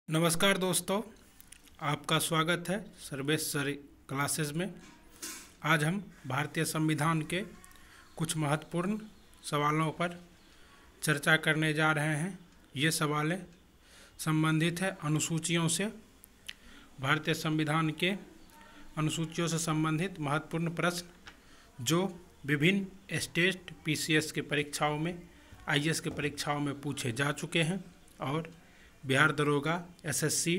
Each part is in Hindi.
नमस्कार दोस्तों, आपका स्वागत है सर्वेश सर क्लासेस में। आज हम भारतीय संविधान के कुछ महत्वपूर्ण सवालों पर चर्चा करने जा रहे हैं। ये सवालें संबंधित है अनुसूचियों से। भारतीय संविधान के अनुसूचियों से संबंधित महत्वपूर्ण प्रश्न जो विभिन्न स्टेट पीसीएस के परीक्षाओं में, आईएएस के परीक्षाओं में पूछे जा चुके हैं और बिहार दरोगा एसएससी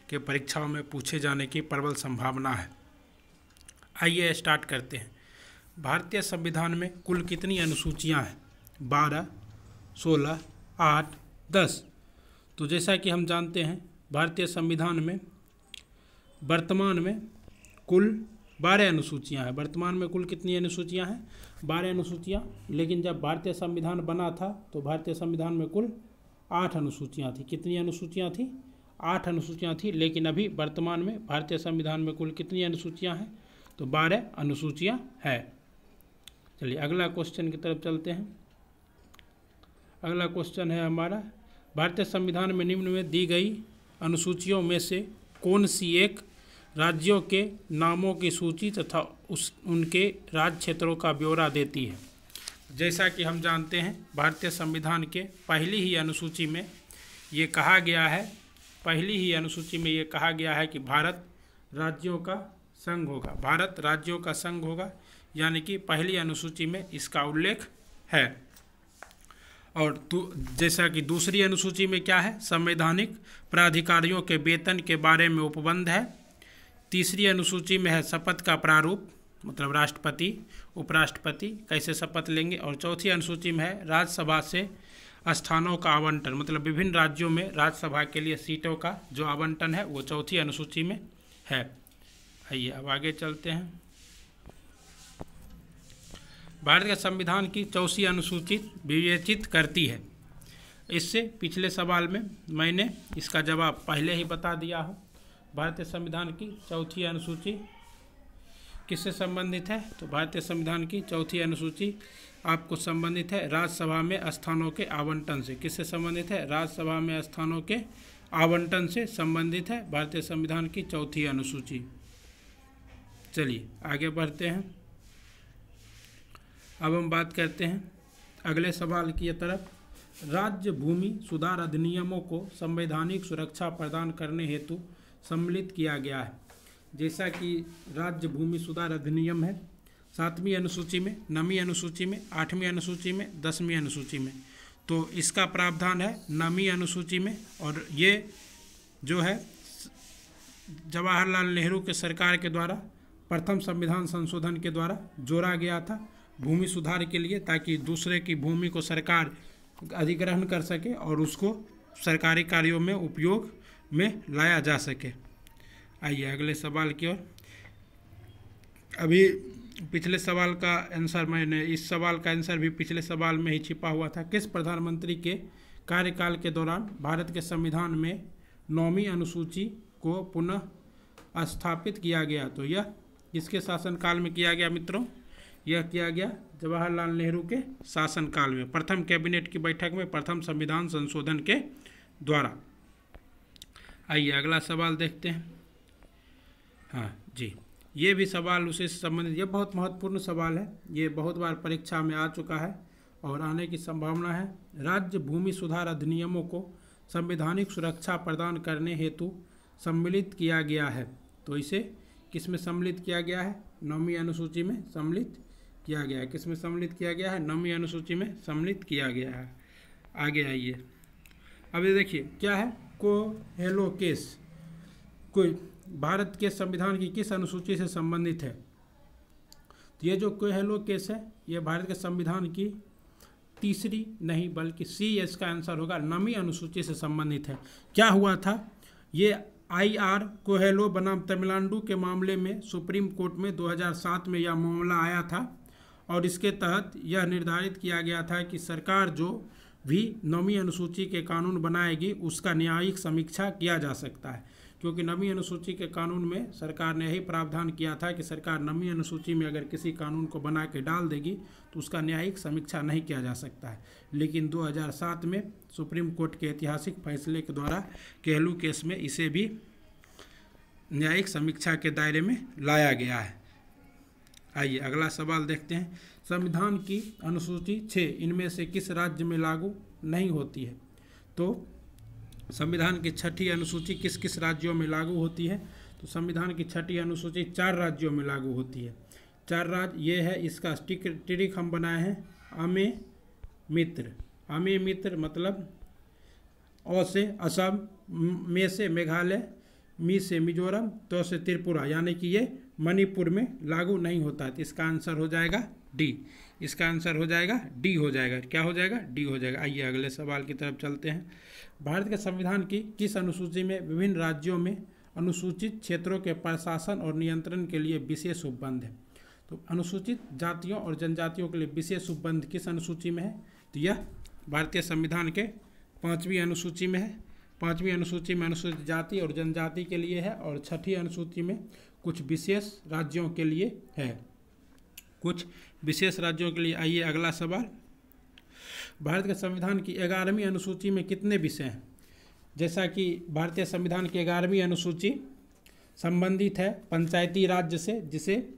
के परीक्षाओं में पूछे जाने की प्रबल संभावना है। आइए स्टार्ट करते हैं। भारतीय संविधान में कुल कितनी अनुसूचियां हैं? 12, 16, 8, 10। तो जैसा कि हम जानते हैं भारतीय संविधान में वर्तमान में कुल 12 अनुसूचियां हैं। वर्तमान में कुल कितनी अनुसूचियां हैं? 12 अनुसूचियां। लेकिन जब भारतीय संविधान बना था तो भारतीय संविधान में कुल 8 अनुसूचियां थी। कितनी अनुसूचियां थी? 8 अनुसूचियां थी। लेकिन अभी वर्तमान में भारतीय संविधान में कुल कितनी अनुसूचियां हैं? तो 12 अनुसूचियां हैं। चलिए अगला क्वेश्चन की तरफ चलते हैं। अगला क्वेश्चन है हमारा, भारतीय संविधान में निम्न में दी गई अनुसूचियों में से कौन सी एक राज्यों के नामों की सूची तथा उनके राज्य क्षेत्रों का ब्यौरा देती है? जैसा कि हम जानते हैं भारतीय संविधान के पहली ही अनुसूची में ये कहा गया है कि भारत राज्यों का संघ होगा। भारत राज्यों का संघ होगा, यानी कि पहली अनुसूची में इसका उल्लेख है। और जैसा कि दूसरी अनुसूची में क्या है? संवैधानिक प्राधिकारियों के वेतन के बारे में उपबंध है। तीसरी अनुसूची में है शपथ का प्रारूप, मतलब राष्ट्रपति उपराष्ट्रपति कैसे शपथ लेंगे। और चौथी अनुसूची में है राज्यसभा से स्थानों का आवंटन, मतलब विभिन्न राज्यों में राज्यसभा के लिए सीटों का जो आवंटन है वो चौथी अनुसूची में है। आइए अब आगे चलते हैं। भारत के संविधान की चौथी अनुसूची विवेचित करती है। इससे पिछले सवाल में मैंने इसका जवाब पहले ही बता दिया हूँ। भारतीय संविधान की चौथी अनुसूची किससे संबंधित है? तो भारतीय संविधान की चौथी अनुसूची आपको संबंधित है राज्यसभा में स्थानों के आवंटन से। किससे संबंधित है? राज्यसभा में स्थानों के आवंटन से संबंधित है भारतीय संविधान की चौथी अनुसूची। चलिए आगे बढ़ते हैं। अब हम बात करते हैं अगले सवाल की तरफ। राज्य भूमि सुधार अधिनियमों को संवैधानिक सुरक्षा प्रदान करने हेतु सम्मिलित किया गया है। जैसा कि राज्य भूमि सुधार अधिनियम है 7वीं अनुसूची में, 9वीं अनुसूची में, 8वीं अनुसूची में, 10वीं अनुसूची में। तो इसका प्रावधान है 9वीं अनुसूची में। और ये जो है जवाहरलाल नेहरू के सरकार के द्वारा प्रथम संविधान संशोधन के द्वारा जोड़ा गया था भूमि सुधार के लिए, ताकि दूसरे की भूमि को सरकार अधिग्रहण कर सके और उसको सरकारी कार्यों में उपयोग में लाया जा सके। आइए अगले सवाल की ओर। अभी पिछले सवाल का आंसर इस सवाल का आंसर भी पिछले सवाल में ही छिपा हुआ था। किस प्रधानमंत्री के कार्यकाल के दौरान भारत के संविधान में 9वीं अनुसूची को पुनः स्थापित किया गया? तो यह किसके शासनकाल में किया गया मित्रों? यह किया गया जवाहरलाल नेहरू के शासनकाल में, प्रथम कैबिनेट की बैठक में, प्रथम संविधान संशोधन के द्वारा। आइए अगला सवाल देखते हैं। हाँ जी, ये भी सवाल उसी से संबंधित, ये बहुत महत्वपूर्ण सवाल है। ये बहुत बार परीक्षा में आ चुका है और आने की संभावना है। राज्य भूमि सुधार अधिनियमों को संवैधानिक सुरक्षा प्रदान करने हेतु सम्मिलित किया गया है। तो इसे किस में सम्मिलित किया गया है? 9वीं अनुसूची में सम्मिलित किया गया है। किस में सम्मिलित किया गया है? 9वीं अनुसूची में सम्मिलित किया गया है। आगे आइए। अब ये देखिए क्या है, कोहेलो केस कोई भारत के संविधान की किस अनुसूची से संबंधित है? तो ये जो कोहेलो केस है ये भारत के संविधान की तीसरी नहीं बल्कि सी, इसका आंसर होगा 9वीं अनुसूची से संबंधित है। क्या हुआ था? ये IR कोहेलो बनाम तमिलनाडु के मामले में सुप्रीम कोर्ट में 2007 में यह मामला आया था और इसके तहत यह निर्धारित किया गया था कि सरकार जो भी 9वीं अनुसूची के कानून बनाएगी उसका न्यायिक समीक्षा किया जा सकता है, क्योंकि 9वीं अनुसूची के कानून में सरकार ने यही प्रावधान किया था कि सरकार 9वीं अनुसूची में अगर किसी कानून को बना के डाल देगी तो उसका न्यायिक समीक्षा नहीं किया जा सकता है। लेकिन 2007 में सुप्रीम कोर्ट के ऐतिहासिक फैसले के द्वारा केहलू केस में इसे भी न्यायिक समीक्षा के दायरे में लाया गया है। आइए अगला सवाल देखते हैं। संविधान की अनुसूची 6 इनमें से किस राज्य में लागू नहीं होती है? तो संविधान की 6ठी अनुसूची किस किस राज्यों में लागू होती है? तो संविधान की 6ठी अनुसूची 4 राज्यों में लागू होती है। 4 राज्य ये है, इसका टिरिक हम बनाए हैं अमे मित्र। अमे मित्र मतलब अ से असम, मे से मेघालय, मी से मिजोरम, तो से त्रिपुरा, यानी कि ये मणिपुर में लागू नहीं होता है। तो इसका आंसर हो जाएगा डी। इसका आंसर हो जाएगा डी हो जाएगा। क्या हो जाएगा? डी हो जाएगा। आइए अगले सवाल की तरफ चलते हैं। भारत के संविधान की किस अनुसूची में विभिन्न राज्यों में अनुसूचित क्षेत्रों के प्रशासन और नियंत्रण के लिए विशेष उपबंध है? तो अनुसूचित जातियों और जनजातियों के लिए विशेष उपबंध किस अनुसूची में है? तो यह भारतीय संविधान के 5वीं अनुसूची में है। 5वीं अनुसूची में अनुसूचित जाति और जनजाति के लिए है, और 6ठी अनुसूची में कुछ विशेष राज्यों के लिए है, कुछ विशेष राज्यों के लिए। आइए अगला सवाल। भारत के संविधान की 11वीं अनुसूची में कितने विषय हैं? जैसा कि भारतीय संविधान की 11वीं अनुसूची संबंधित है पंचायती राज्य से, जिसे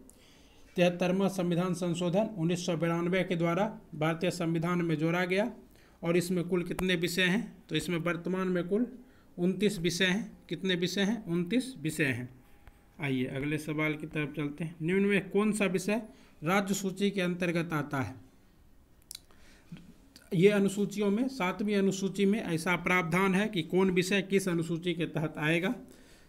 73वां संविधान संशोधन 1992 के द्वारा भारतीय संविधान में जोड़ा गया। और इसमें कुल कितने विषय हैं? तो इसमें वर्तमान में कुल 29 विषय हैं। कितने विषय हैं? 29 विषय हैं। आइए अगले सवाल की तरफ चलते हैं। निम्न में कौन सा विषय राज्य सूची के अंतर्गत आता है? ये अनुसूचियों में 7वीं अनुसूची में ऐसा प्रावधान है कि कौन विषय किस अनुसूची के तहत आएगा,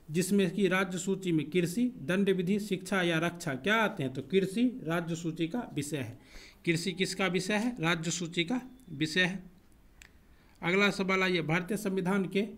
जिसमें कि राज्य सूची में कृषि, दंड विधि, शिक्षा या रक्षा क्या आते हैं? तो कृषि राज्य सूची का विषय है। कृषि किसका विषय है? राज्य सूची का विषय है। अगला सवाल आइए। भारतीय संविधान के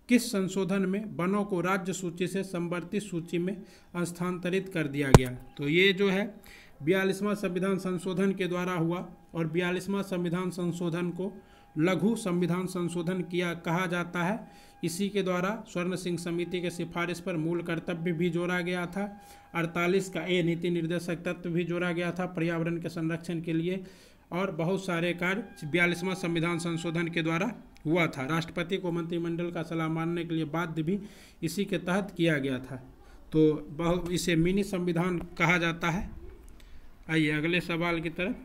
किस संशोधन में वनों को राज्य सूची से संवर्ती सूची में स्थानांतरित कर दिया गया? तो ये जो है 42वां संविधान संशोधन के द्वारा हुआ, और 42वां संविधान संशोधन को लघु संविधान संशोधन कहा जाता है। इसी के द्वारा स्वर्ण सिंह समिति के सिफारिश पर मूल कर्तव्य भी जोड़ा गया था। 48 का ए नीति निर्देशक तत्व भी जोड़ा गया था पर्यावरण के संरक्षण के लिए, और बहुत सारे कार्य 42वां संविधान संशोधन के द्वारा हुआ था। राष्ट्रपति को मंत्रिमंडल का सलाह मानने के लिए बाध्य भी इसी के तहत किया गया था। तो इसे मिनी संविधान कहा जाता है। आइए अगले सवाल की तरफ।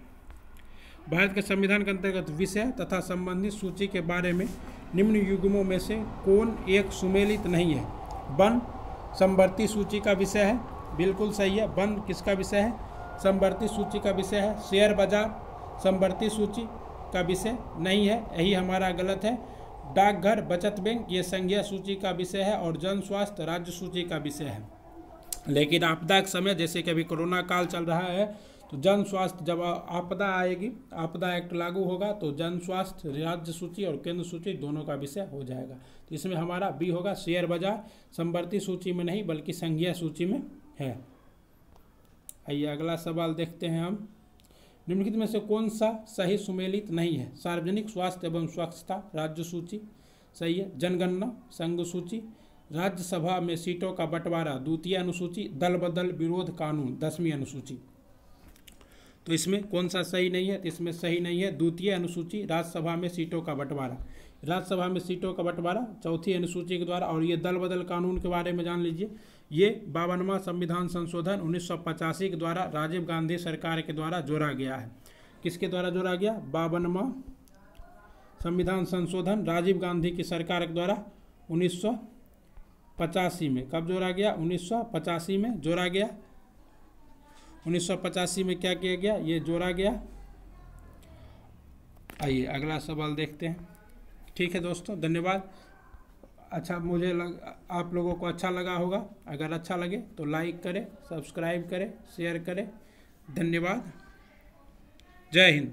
भारत के संविधान के अंतर्गत विषय तथा संबंधित सूची के बारे में निम्न युग्मों में से कौन एक सुमेलित नहीं है? वन संवर्ती सूची का विषय है, बिल्कुल सही है। वन किसका विषय है? संवर्ती सूची का विषय है। शेयर बाजार संवर्ती सूची का विषय नहीं है, यही हमारा गलत है। डाकघर, बचत बैंक ये संघीय सूची का विषय है, और जन स्वास्थ्य राज्य सूची का विषय है। लेकिन आपदा के समय, जैसे कि अभी कोरोना काल चल रहा है, तो जन स्वास्थ्य, जब आपदा आएगी, आपदा एक्ट लागू होगा, तो जन स्वास्थ्य राज्य सूची और केंद्र सूची दोनों का विषय हो जाएगा। तो इसमें हमारा बी होगा। शेयर बाजार संवर्ती सूची में नहीं बल्कि संघीय सूची में है। आइए अगला सवाल देखते हैं हम। निम्नलिखित में से कौन सा सही सुमेलित नहीं है? सार्वजनिक स्वास्थ्य एवं स्वच्छता राज्य सूची सही है। जनगणना संघ सूची, राज्यसभा में सीटों का बंटवारा द्वितीय अनुसूची, दल बदल विरोध कानून 10वीं अनुसूची। तो इसमें कौन सा सही नहीं है? तो इसमें सही नहीं है द्वितीय अनुसूची, राज्यसभा में सीटों का बंटवारा। राज्यसभा में सीटों का बंटवारा 4थी अनुसूची के द्वारा। और ये दल बदल कानून के बारे में जान लीजिए, ये 52वां संविधान संशोधन 1985 के द्वारा राजीव गांधी सरकार के द्वारा जोड़ा गया है। किसके द्वारा जोड़ा गया? 52वां संविधान संशोधन राजीव गांधी की सरकार के द्वारा 1985 में। कब जोड़ा गया? 1985 में जोड़ा गया। 1985 में क्या किया गया? ये जोड़ा गया। आइए अगला सवाल देखते हैं। ठीक है दोस्तों, धन्यवाद। अच्छा, आप लोगों को अच्छा लगा होगा। अगर अच्छा लगे तो लाइक करें, सब्सक्राइब करें, शेयर करें। धन्यवाद। जय हिंद।